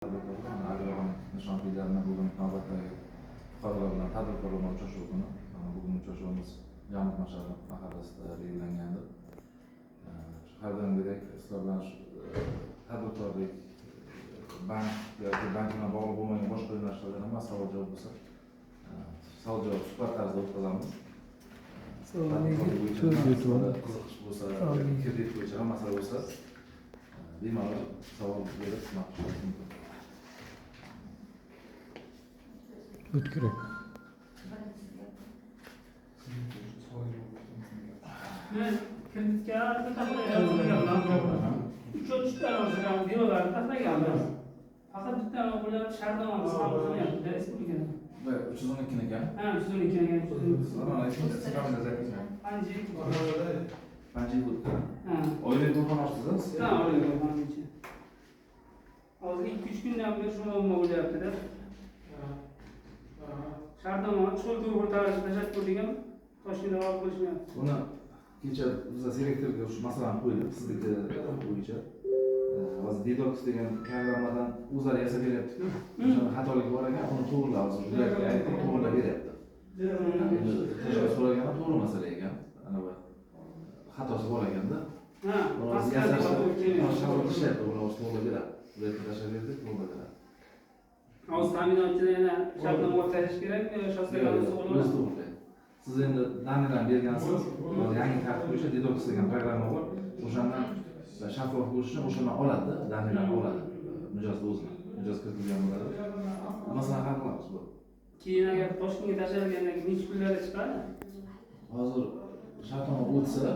Agronom nishon kuylarini bugun navbatdagi fuqarolar bilan tadbirkorlar uchrashuvi kuni bugun uchrashuvimiz Jamut Mash'al mahallasida belgilangandir. Har doimgidek sizlar bilan tadbirkorlik, bank yoki bank bilan bog'liq bo'lmagan boshqa yo'nalishlardan ham savol javob bo'lsa, savol javob suhbat tarzida o'tkazamiz. Qiziqish bo'lsa, kredit bo'yicha ham masala bo'lsa, bemalol savol berib ma'qullashingiz mumkin. O'tkir. Men kreditga uchta o'zgan binolarni taklaganmiz. Faqat bitta o'g'lim shartnomamiz qabul qilyapti respublikada. Ve 312 ekan. Ha, 312 ekan. Panji o'tdi. Ha. Oylik do'kon ochdingiz? Ha, oylik do'kon ochdim. Hozir 2-3 kundan beri shu muammo bo'lyapti-da. Shartnomani cho'l to'g'ri tashlab qo'ygan Toshkentda olib qo'yishmayapti. Buni kecha biz direktorga shu masalani qo'ydik, sizniki bo'yicha. Hozir Detox degan programmadan o'zlari yasab beryapti-ku. O'shani xatolik bor ekan, uni to'g'rilab, ularga aytib to'g'rilab beryapti. Endi tashkil so'raganda to'g'ri masala ekan. Ana bu xatosi bor ekanda. Ha, hozir yasashda ishlayapti, uni to'g'rilab beradi. Ularga tashlab berdik, to'g'rilab beradi. Hozir ta'minotchilar yana shartnoma o'rtash kerakmi yo shoslaganini to'g'ri. Siz endi danlarni bergansiz, yangi tartib bo'yicha Detox degan programma bor. O'shandan shaffof bo'lishini o'shandan oladi, danlarni oladi. Mijozning o'zini, mijoz kiritilgan bo'ladi. Masalan, hal qilamiz bu. Keyin agar Toshkentga tashlagandan keyin necha kunlarda chiqadi? Hozir shartnoma o'tsa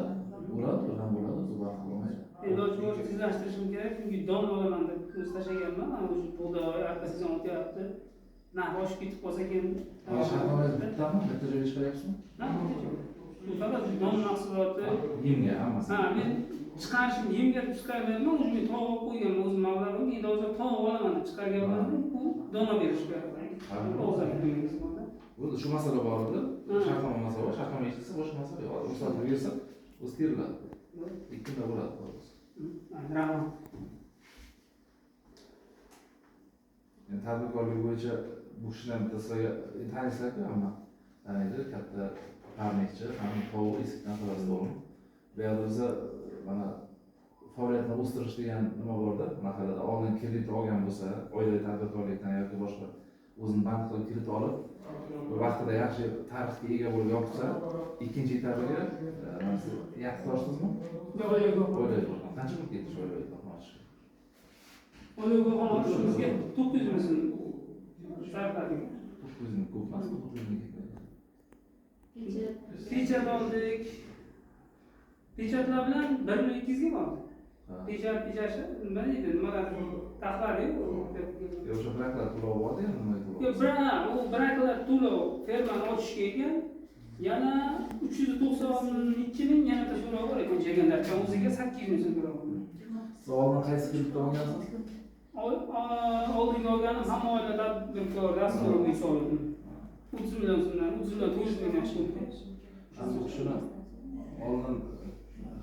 bo'ladi, ham bo'ladi, o'zi vaqt bo'lmaydi. Iloji boricha tezlashtirishim kerak, chunki don olaman deb ko'z tashlaganman. Mana shu bug'doy arpa sezon o'tyapti. Narx oshib ketib qolsa keyin shartnoma bittami? Bitta joyga chiqaryapsizmi? Ha, bu faqat don mahsuloti. Yemga hammasi. Ha, men chiqarishim yemga chiqarmayman, o'zim tog' olib qo'yganman, o'zim mablag'im, endi hozir tog' olaman deb chiqarganman, bu dona berish kerak. Bu shu masala bor edi. Shartnoma masala, shartnoma eshitsa boshqa masala yo'q. Ruxsat bersa, o'zi teriladi. 2 kunda bo'ladi. Rahmat. Yani tadbirkorlik bo'yicha bu kishilar sizlarga tanishlarku hamma. Taniydi, katta parnikchi, ham tovuq eskitdan xalos bo'ldim. Bu yerda biza mana faoliyatni o'stirish degan nima borda, mahallada oldin kredit olgan bo'lsa, oilaviy tadbirkorlikdan yoki boshqa o'zini band qilib kredit olib, vaqtida yaxshi tarixga ega bo'lib yopsa, ikkinchi etapiga mana siz yaxshi toshdingizmi? Yo'q. Qancha pul ketdi shu oilaviy do'kon ochishga? Oilaviy do'kon ochishimizga 900 ming so'm sarfladik. 900 ming ko'p emasmi? 900 ming ketdi. Pechat oldik. Pechatlar bilan 1200 ga oldik. Pechashi nima deydi? Nimalar taxlari Yo'q, o'sha braklar to'lov bordi ya, nima to'lov? Yo'q, u braklar to'lov fermani ochishga ekan. Yana 392 ming yana to'lov bor ekan, chegarlardan o'ziga 800 ming so'm to'lov. Savolni qaysi kreditda olgansiz? Oldingi olganim hamma oila tadbirkor dasturga hisobladim. 30 million so'mdan 30 million 900 mingdan chiqdi. Shuni oldin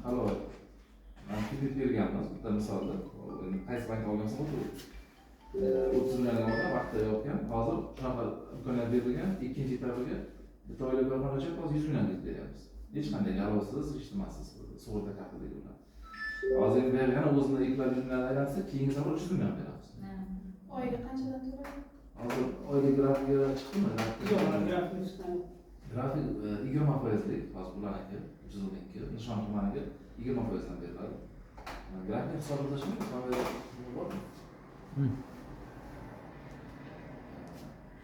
halol kredit berganmiz, bitta misolda. Qaysi bank olgansiz o'sha 30 million olgan vaqtda yopgan. Hozir shunaqa imkoniyat berilgan, ikkinchi etapiga bitta oila do'kon ochib, hozir 100 million deb beryapmiz. Hech qanday garovsiz, hech nimasiz, sug'urta kartadagi bilan. Hozir bu yana o'zini eklab 100 million aylansa, keyingi safar 300 million beramiz. Oyiga qanchadan to'laydi? Hozir oyga grafiga chiqdimi? Yo'q, grafik chiqadi. Grafik 20%lik hozir bularniki 312 nishon tumaniga 20%dan beriladi. Grafik hisoblashmi? Bormi?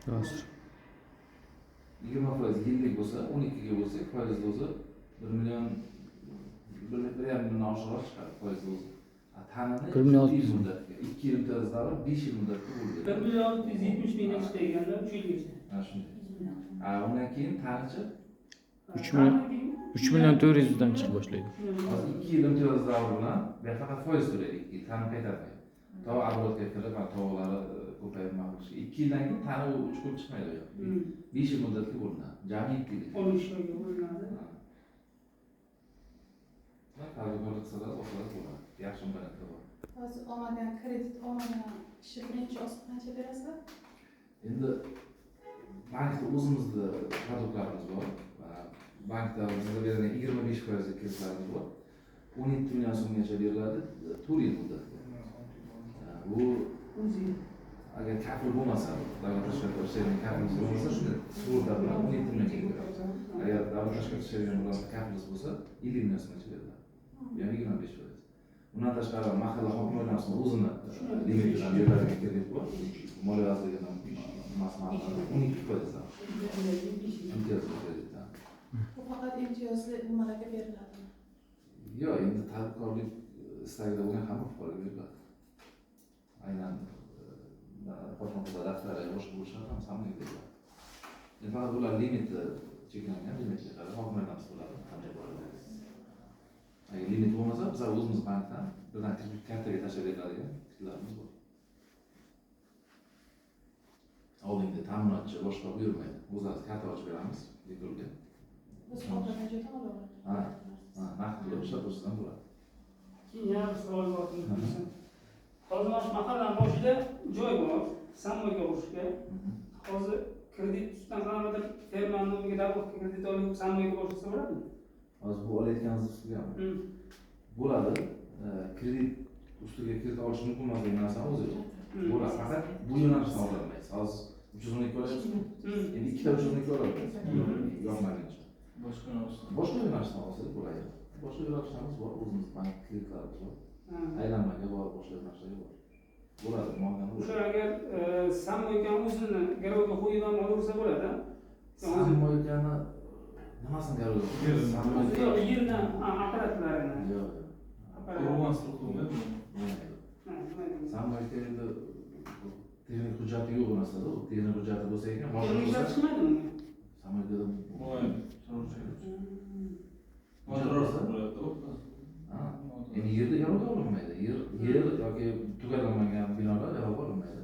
Hozir 20% yillik bo'lsa, 12 ga bo'lsa, foiz o'zi 1 million 1,5 million oshiqroq chiqadi foiz o'zi. Tanini 1 million 2 yil muddatga, 2 yil imtiyoz davr 5 yil muddatga bo'ladi. 1 million 170 mingdan chiqayganda 3 yilgacha. Ha, shunday. Undan keyin tanichi 3 million 400 dan chiqib boshlaydi. hozir 2 yil imtiyoz davri bilan bu faqat foiz to'laydi. Tani qaytarmaydi. To oborotga kirib, to'g'rilari ko'payib ma'lumki 2 yildan keyin tani uchib chiqmaydi. 5 yil muddatga bo'linadi. Jami 2 yil. 13 oyga bo'linadi. Tadbirkorlik qilsalar, o'qiladi bo'ladi. Yaxshi imkoniyatlar bor. Hozir olmagan kredit olmagan Kishi birinchi osti qancha berasizlar? Endi bankda o'zimizni produktlarimiz bor. Bankda bizga berilgan 25% kreditlarimiz bor. 17 million so'mgacha beriladi 4 yil muddatga. Bu agar kafil bo'lmasa, davlat tashkilotlar ishlaydigan kafilimiz bo'lmasa, shuni sug'urta bilan 17 million beradi. Agar davlat tashkilotlar ishlaydigan kafilimiz bo'lsa, 50 million so'mgacha beriladi. Ya'ni 25%. Bundan tashqari mahalla hokimiyat o'rnatishni o'zini limitidan beriladigan kredit bor. Moliya vazirligidan maslahat 12%. Imtiyozli kreditdan. Bu faqat imtiyozli nimalarga beriladi? Yo'q, endi tadbirkorlik istagida bo'lgan hamma fuqaroga beriladi. Aynan qo'shma daftari boshqa bo'lishlari ham hammaga beriladi. Endi faqat bular limiti cheklangan, limitga qarab hokimiyat bo'ladi. Qancha bo'ladi? Agar limit bo'lmasa, biz o'zimiz bankdan birdan kartaga tashlab beriladigan kitlarimiz bor. Oldingi ta'minotchi boshqa buyurmaydi. O'zimiz karta ochib beramiz, bepulga. Biz xotirjam juda olaveramiz. Ha, naqd pul ishlatishdan bo'ladi. Keyin yana bir savol bor. Hozir mana shu mahallaning boshida joy bor, sammoyga o'rishga. Hozir kredit ustidan qanaqadir ferma nomiga davlat kredit olib sammoyga o'rishsa bo'ladimi? Hozir bu olayotganingiz ustugami? Bo'ladi. Kredit ustiga kredit olish mumkin emas degan narsani o'zi yo'q. Bo'ladi. Faqat bu yo'nalishdan ololmaysiz. Hozir 312 olyapsizmi? Endi ikkita 312 olasiz. Yo'qmaguncha. Boshqa yo'nalishdan olsangiz bo'ladi. Boshqa yo'nalishlarimiz bor, o'zimiz bank kreditlarimiz bor. Aylanmaga bor, boshqa yo'nalishlarga bor. Bo'ladi, muammoni o'sha agar sammoyga o'zini garovga qo'yib ham olaversa bo'ladi. Sammoygani nimasini garovga qo'yasiz? Yo'q, yerni apparatlarini. Yo'q. Sammoyga endi texnik hujjati yo'q narsada, u texnik hujjati bo'lsa ekan, boshqa bo'lsa chiqmaydimi? Sammoyga endi yerda garovga olinmaydi. Yer yoki tugallanmagan binolar garovga olinmaydi.